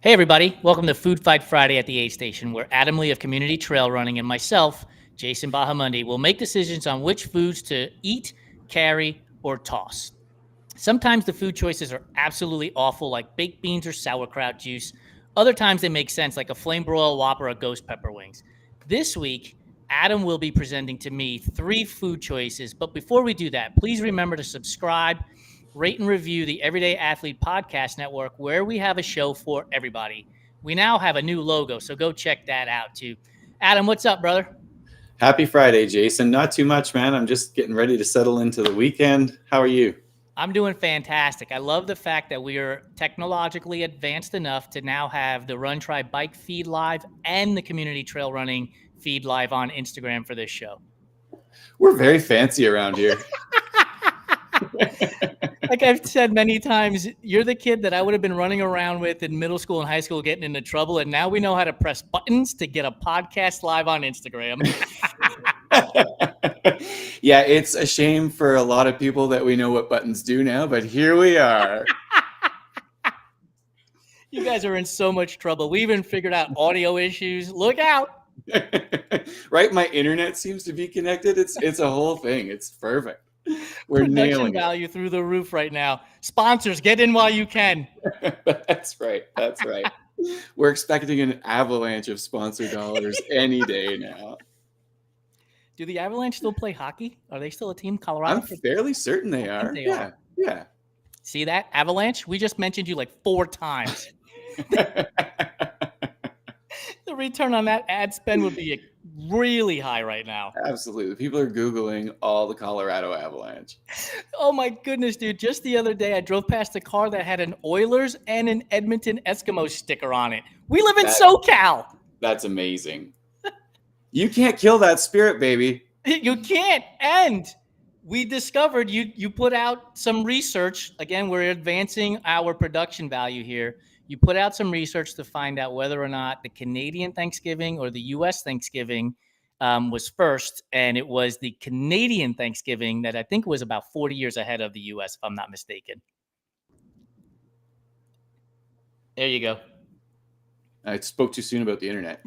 Hey, everybody. Welcome to Food Fight Friday at the Aid Station, where Adam Lee of Community Trail Running and myself, Jason Bahamundi, will make decisions on which foods to eat, carry, or toss. Sometimes the food choices are absolutely awful, like baked beans or sauerkraut juice. Other times they make sense, like a flame broiled Whopper or ghost pepper wings. This week, Adam will be presenting to me 3 food choices. But before we do that, please remember to subscribe, rate, and review the Everyday Athlete Podcast Network, where we have a show for everybody. We now have a new logo, so go check that out too. Adam, what's up, brother? Happy Friday, Jason. Not too much, man. I'm just getting ready to settle into the weekend. How are you? I'm doing fantastic. I love the fact that we are technologically advanced enough to now have the Run Try Bike feed live and the Community Trail Running feed live on Instagram for this show. We're very fancy around here. Like I've said many times, you're the kid that I would have been running around with in middle school and high school getting into trouble, and now we know how to press buttons to get a podcast live on Instagram. Yeah, it's a shame for a lot of people that we know what buttons do now, but here we are. You guys are in so much trouble. We even figured out audio issues. Look out. Right? My internet seems to be connected. It's a whole thing. It's perfect. We're Production nailing value through the roof right now. Sponsors, get in while you can. it. That's right. That's right. We're expecting an avalanche of sponsor dollars any day now. Do the Avalanche still play hockey? Are they still a team, Colorado? I'm fairly certain they are. they Yeah. are. Yeah. See that? Avalanche? We just mentioned you like 4 times. The return on that ad spend would be really high right now. Absolutely. People are Googling all the Colorado Avalanche. Oh my goodness, dude. Just the other day, I drove past a car that had an Oilers and an Edmonton Eskimos sticker on it. We live in SoCal. That's amazing. You can't kill that spirit, baby. You can't. And we discovered you put out some research. Again, we're advancing our production value here. You put out some research to find out whether or not the Canadian Thanksgiving or the U.S. Thanksgiving was first. And it was the Canadian Thanksgiving that I think was about 40 years ahead of the U.S., if I'm not mistaken. There you go. I spoke too soon about the internet.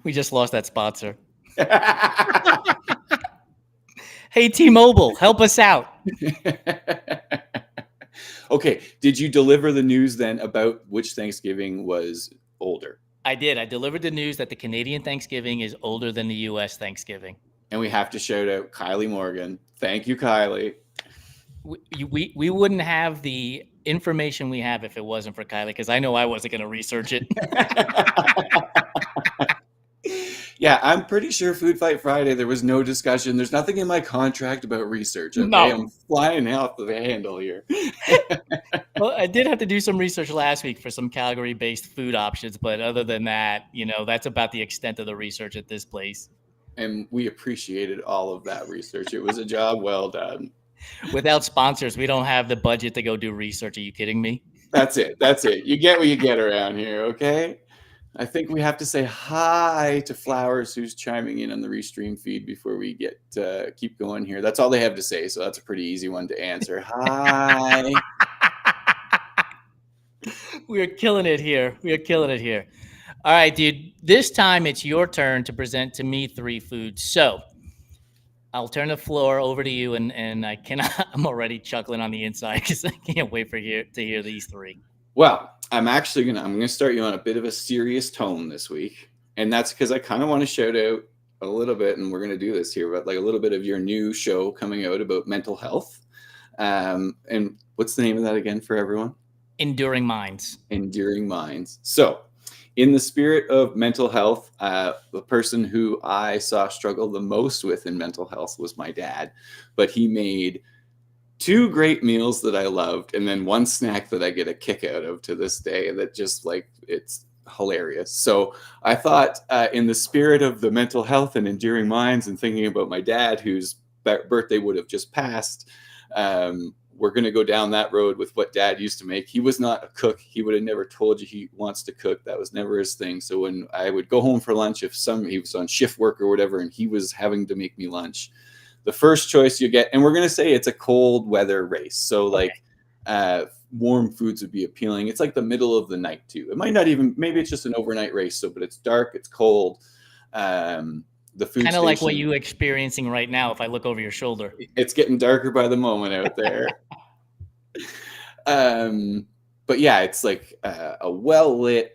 We just lost that sponsor. Hey, T-Mobile, help us out. Okay, did you deliver the news then about which Thanksgiving was older? I did. I delivered the news that the Canadian Thanksgiving is older than the U.S. Thanksgiving. And we have to shout out Kylie Morgan. Thank you, Kylie. We wouldn't have the information we have if it wasn't for Kylie, because I know I wasn't going to research it. Yeah, I'm pretty sure Food Fight Friday, there was no discussion. There's nothing in my contract about research. Okay? No. I'm flying off the handle here. Well, I did have to do some research last week for some Calgary-based food options, but other than that, that's about the extent of the research at this place. And we appreciated all of that research. It was a job well done. Without sponsors, we don't have the budget to go do research. Are you kidding me? That's it. That's it. You get what you get around here, okay? I think we have to say hi to Flowers, who's chiming in on the Restream feed before we keep going here. That's all they have to say, so that's a pretty easy one to answer. Hi. We are killing it here. All right, dude. This time it's your turn to present to me 3 foods. So I'll turn the floor over to you, and I cannot. I'm already chuckling on the inside because I can't wait to hear these 3. Well, I'm gonna start you on a bit of a serious tone this week, and that's because I kind of want to shout out a little bit, and we're gonna do this here, but like a little bit of your new show coming out about mental health. And what's the name of that again for everyone? Enduring Minds. Enduring Minds. So, in the spirit of mental health, the person who I saw struggle the most with in mental health was my dad, but he made 2 great meals that I loved, and then 1 snack that I get a kick out of to this day that just it's hilarious. So I thought in the spirit of the mental health and enduring minds and thinking about my dad, whose birthday would have just passed, we're going to go down that road with what Dad used to make. He was not a cook. He would have never told you he wants to cook. That was never his thing. So when I would go home for lunch, he was on shift work or whatever, and he was having to make me lunch, the first choice you get, and we're going to say it's a cold weather race. So warm foods would be appealing. It's like the middle of the night too. It might not even, maybe it's just an overnight race. So, but it's dark, it's cold. The food Kind of like what station- you're experiencing right now if I look over your shoulder. It's getting darker by the moment out there. But yeah, it's like a well-lit,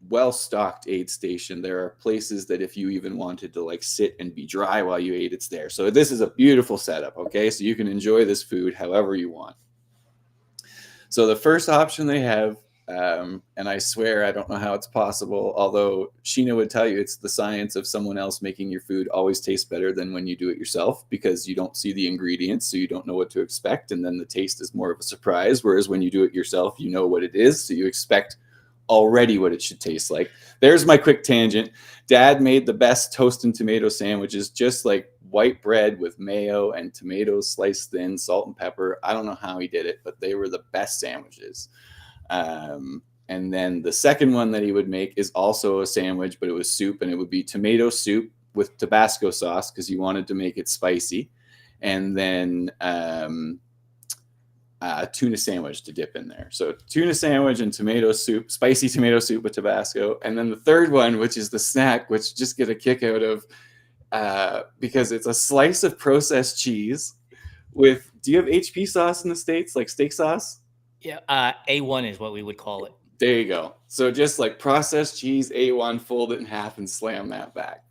well-stocked aid station. There are places that if you even wanted to like sit and be dry while you ate, it's there. So this is a beautiful setup, okay? So you can enjoy this food however you want. So the first option they have, and I swear I don't know how it's possible, although Sheena would tell you it's the science of someone else making your food always tastes better than when you do it yourself, because you don't see the ingredients, so you don't know what to expect, and then the taste is more of a surprise, whereas when you do it yourself, you know what it is, so you expect already what it should taste like. There's my quick tangent. Dad made the best toast and tomato sandwiches, just like white bread with mayo and tomatoes sliced thin, salt and pepper. I don't know how he did it, but they were the best sandwiches. And then the second one that he would make is also a sandwich, but it was soup, and it would be tomato soup with Tabasco sauce because he wanted to make it spicy. And then tuna sandwich to dip in there. So tuna sandwich and tomato soup, spicy tomato soup with Tabasco. And then the third one, which is the snack, which just get a kick out of because it's a slice of processed cheese with, do you have HP sauce in the States, like steak sauce? Yeah, A1 is what we would call it. There you go. So just like processed cheese, A1, fold it in half and slam that back.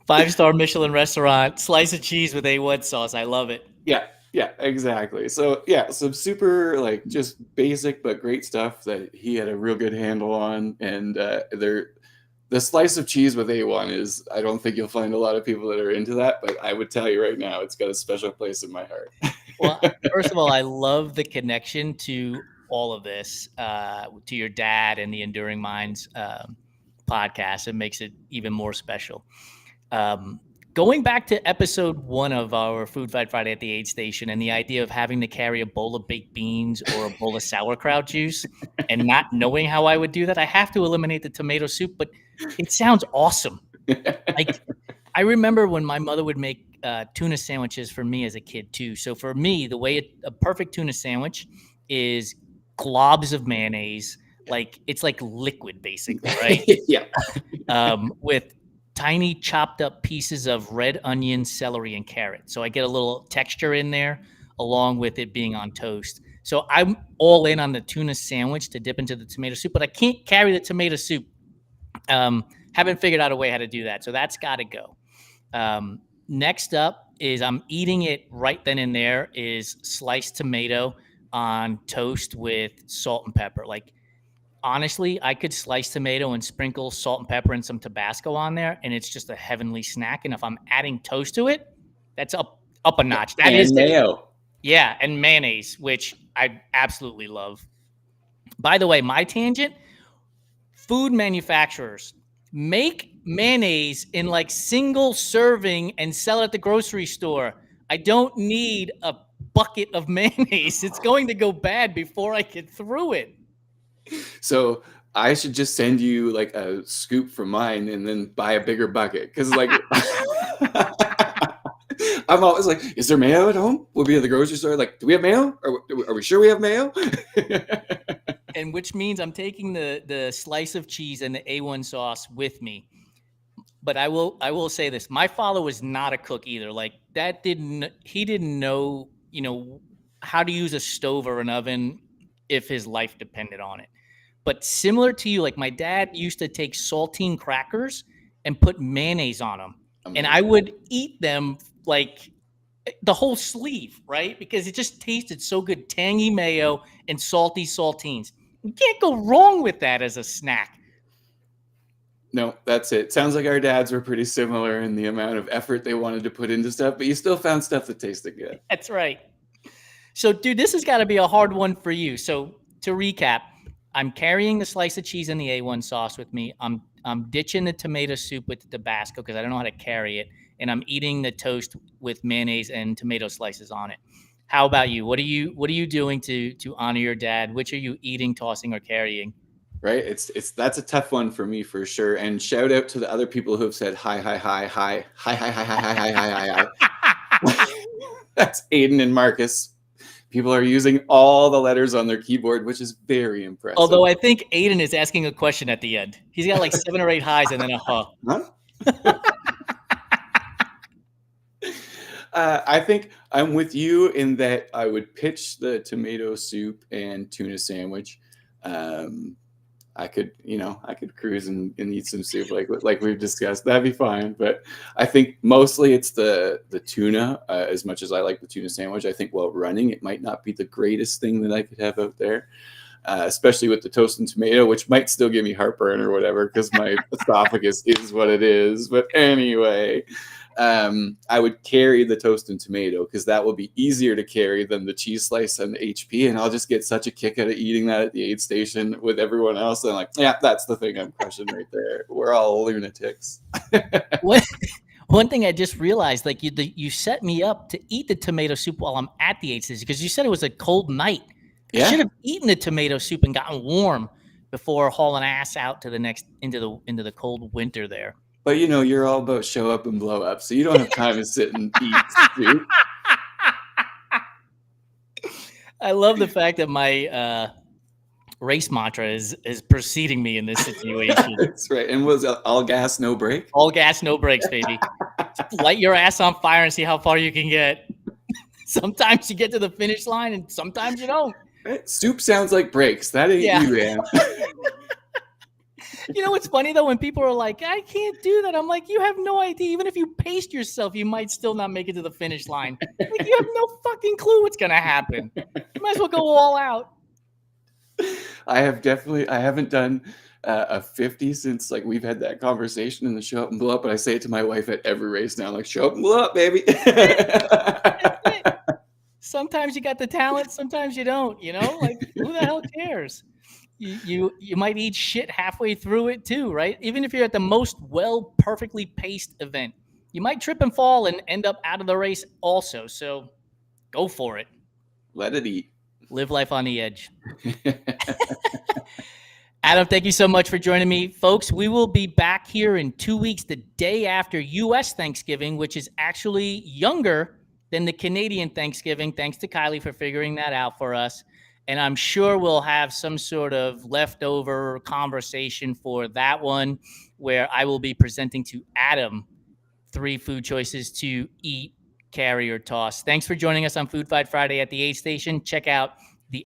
5-star Michelin restaurant, slice of cheese with A1 sauce. I love it. Yeah, exactly. So yeah, some super like just basic but great stuff that he had a real good handle on. And the slice of cheese with A1 is, I don't think you'll find a lot of people that are into that, but I would tell you right now, it's got a special place in my heart. Well, first of all, I love the connection to all of this, to your dad and the Enduring Minds podcast. It makes it even more special. Going back to episode 1 of our Food Fight Friday at the aid station and the idea of having to carry a bowl of baked beans or a bowl of sauerkraut juice and not knowing how I would do that, I have to eliminate the tomato soup, but it sounds awesome. Like, I remember when my mother would make tuna sandwiches for me as a kid too. So for me, the way a perfect tuna sandwich is globs of mayonnaise, like it's like liquid basically, right? Yeah. With tiny chopped up pieces of red onion, celery, and carrot. So I get a little texture in there along with it being on toast. So I'm all in on the tuna sandwich to dip into the tomato soup, but I can't carry the tomato soup. Haven't figured out a way how to do that. So that's got to go. Next up is I'm eating it right then and there is sliced tomato on toast with salt and pepper. Like, honestly, I could slice tomato and sprinkle salt and pepper and some Tabasco on there, and it's just a heavenly snack. And if I'm adding toast to it, that's up a notch. That is mayo. Yeah, and mayonnaise, which I absolutely love. By the way, my tangent, food manufacturers make mayonnaise in like single serving and sell it at the grocery store. I don't need a bucket of mayonnaise. It's going to go bad before I get through it. So I should just send you like a scoop from mine and then buy a bigger bucket. Because like I'm always like, is there mayo at home? We'll be at the grocery store. Like, do we have mayo? Are we sure we have mayo? And which means I'm taking the slice of cheese and the A1 sauce with me. But I will say this. My father was not a cook either. Like, he didn't know, how to use a stove or an oven if his life depended on it. But similar to you, like my dad used to take saltine crackers and put mayonnaise on them. And I would eat them like the whole sleeve, right? Because it just tasted so good. Tangy mayo and salty saltines. You can't go wrong with that as a snack. No, that's it. Sounds like our dads were pretty similar in the amount of effort they wanted to put into stuff, but you still found stuff that tasted good. That's right. So, dude, this has got to be a hard one for you. So, to recap, I'm carrying the slice of cheese and the A1 sauce with me. I'm ditching the tomato soup with the Tabasco because I don't know how to carry it, and I'm eating the toast with mayonnaise and tomato slices on it. How about you? What are you doing to honor your dad? Which are you eating, tossing, or carrying? Right? That's a tough one for me for sure. And shout out to the other people who have said hi. That's Aiden and Marcus. People are using all the letters on their keyboard, which is very impressive. Although I think Aiden is asking a question at the end. He's got like 7 or 8 highs and then a huh. I think I'm with you in that I would pitch the tomato soup and tuna sandwich. I could cruise and eat some soup like we've discussed. That'd be fine. But I think mostly it's the tuna. As much as I like the tuna sandwich, I think while running, it might not be the greatest thing that I could have out there. Especially with the toast and tomato, which might still give me heartburn or whatever because my esophagus is what it is. But anyway, I would carry the toast and tomato because that will be easier to carry than the cheese slice and the HP. And I'll just get such a kick out of eating that at the aid station with everyone else. And I'm like, yeah, that's the thing I'm crushing right there. We're all lunatics. One thing I just realized, like you set me up to eat the tomato soup while I'm at the aid station because you said it was a cold night. Yeah. I should have eaten the tomato soup and gotten warm before hauling ass out to the next into the cold winter there. But you're all about show up and blow up, so you don't have time to sit and eat soup. I love the fact that my race mantra is preceding me in this situation. That's right. And was all gas, no brake? All gas, no brakes, baby. Light your ass on fire and see how far you can get. Sometimes you get to the finish line, and sometimes you don't. Soup sounds like brakes. That ain't you, man. You know what's funny though? When people are like, I can't do that. I'm like, you have no idea. Even if you paced yourself, you might still not make it to the finish line. Like, you have no fucking clue what's going to happen. You might as well go all out. I haven't done a 50 since like we've had that conversation in the show up and blow up. But I say it to my wife at every race now, like, show up and blow up, baby. That's it. Sometimes you got the talent. Sometimes you don't, like who the hell cares? You might eat shit halfway through it too, right? Even if you're at the most perfectly paced event, you might trip and fall and end up out of the race also. So go for it. Let it eat. Live life on the edge. Adam, thank you so much for joining me. Folks, we will be back here in 2 weeks, the day after U.S. Thanksgiving, which is actually younger than the Canadian Thanksgiving. Thanks to Kylie for figuring that out for us. And I'm sure we'll have some sort of leftover conversation for that one where I will be presenting to Adam 3 food choices to eat, carry, or toss. Thanks for joining us on Food Fight Friday at the aid station. Check out